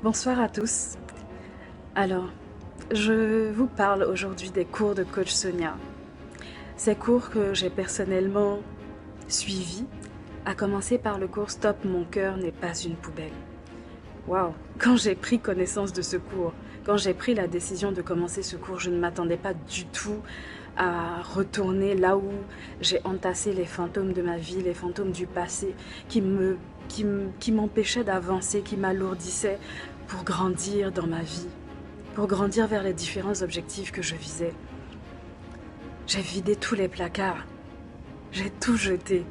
Bonsoir à tous. Alors, je vous parle aujourd'hui des cours de coach Sonia. Ces cours que j'ai personnellement suivis, à commencer par le cours Stop, mon cœur n'est pas une poubelle. Waouh! Quand j'ai pris connaissance de ce cours, quand j'ai pris la décision de commencer ce cours, je ne m'attendais pas du tout à retourner là où j'ai entassé les fantômes de ma vie, les fantômes du passé qui m'empêchaient d'avancer, qui m'alourdissaient pour grandir dans ma vie, pour grandir vers les différents objectifs que je visais. J'ai vidé tous les placards, j'ai tout jeté.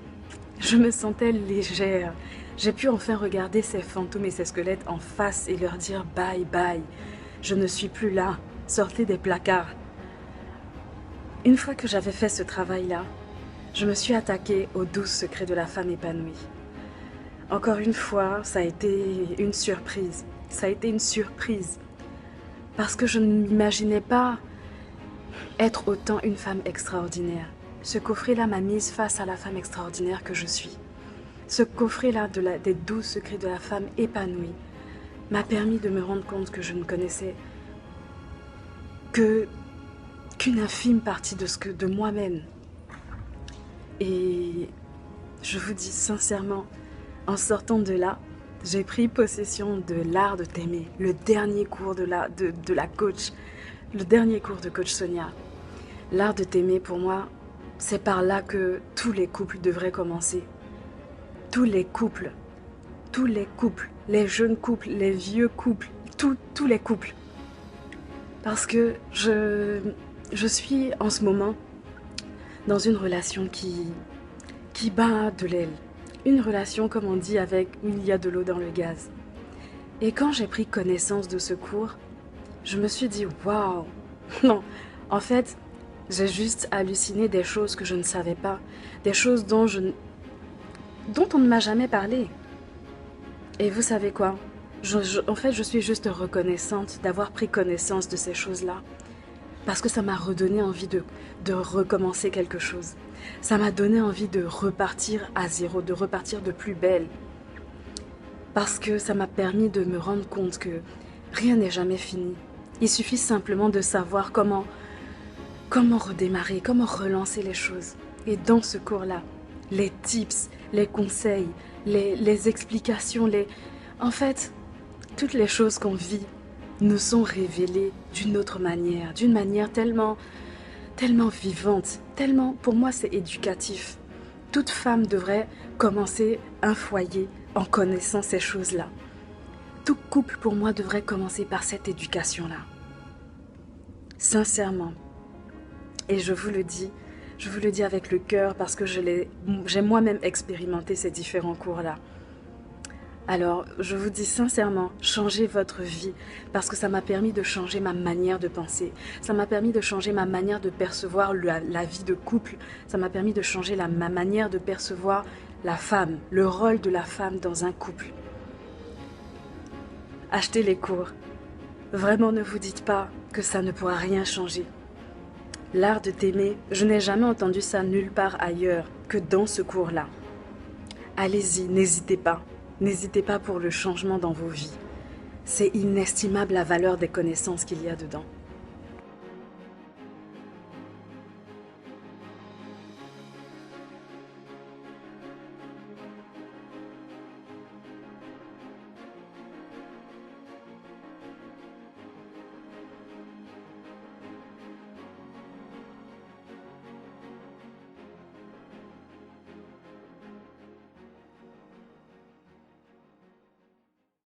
Je me sentais légère. J'ai pu enfin regarder ces fantômes et ces squelettes en face et leur dire bye bye. Je ne suis plus là. Sortez des placards. Une fois que j'avais fait ce travail-là, je me suis attaquée aux 12 secrets de la femme épanouie. Encore une fois, ça a été une surprise. Ça a été une surprise. Parce que je ne m'imaginais pas être autant une femme extraordinaire. Ce coffret-là m'a mise face à la femme extraordinaire que je suis. Ce coffret-là des 12 secrets de la femme épanouie m'a permis de me rendre compte que je ne connaissais qu'une infime partie de moi-même. Et je vous dis sincèrement, en sortant de là, j'ai pris possession de l'art de t'aimer, le dernier cours de la coach, le dernier cours de coach Sonia. L'art de t'aimer, pour moi, c'est par là que tous les couples devraient commencer. Tous les couples, les jeunes couples, les vieux couples, tous les couples. Parce que je suis en ce moment dans une relation qui bat de l'aile. Une relation, comme on dit, où il y a de l'eau dans le gaz. Et quand j'ai pris connaissance de ce cours, je me suis dit, waouh! Non, en fait, j'ai juste halluciné des choses que je ne savais pas, des choses dont on ne m'a jamais parlé. Et vous savez quoi? En fait, je suis juste reconnaissante d'avoir pris connaissance de ces choses-là. Parce que ça m'a redonné envie de recommencer quelque chose. Ça m'a donné envie de repartir à zéro, de repartir de plus belle. Parce que ça m'a permis de me rendre compte que rien n'est jamais fini. Il suffit simplement de savoir comment redémarrer, comment relancer les choses. Et dans ce cours-là, les tips, les conseils, les explications, en fait, toutes les choses qu'on vit nous sont révélées d'une autre manière, d'une manière tellement vivante, tellement, pour moi, c'est éducatif. Toute femme devrait commencer un foyer en connaissant ces choses-là. Tout couple, pour moi, devrait commencer par cette éducation-là. Sincèrement. Et je vous le dis avec le cœur parce que j'ai moi-même expérimenté ces différents cours-là. Alors, je vous dis sincèrement, changez votre vie parce que ça m'a permis de changer ma manière de penser. Ça m'a permis de changer ma manière de percevoir la vie de couple. Ça m'a permis de changer ma manière de percevoir la femme, le rôle de la femme dans un couple. Achetez les cours. Vraiment, ne vous dites pas que ça ne pourra rien changer. L'art de t'aimer, je n'ai jamais entendu ça nulle part ailleurs que dans ce cours-là. Allez-y, n'hésitez pas. N'hésitez pas pour le changement dans vos vies. C'est inestimable la valeur des connaissances qu'il y a dedans.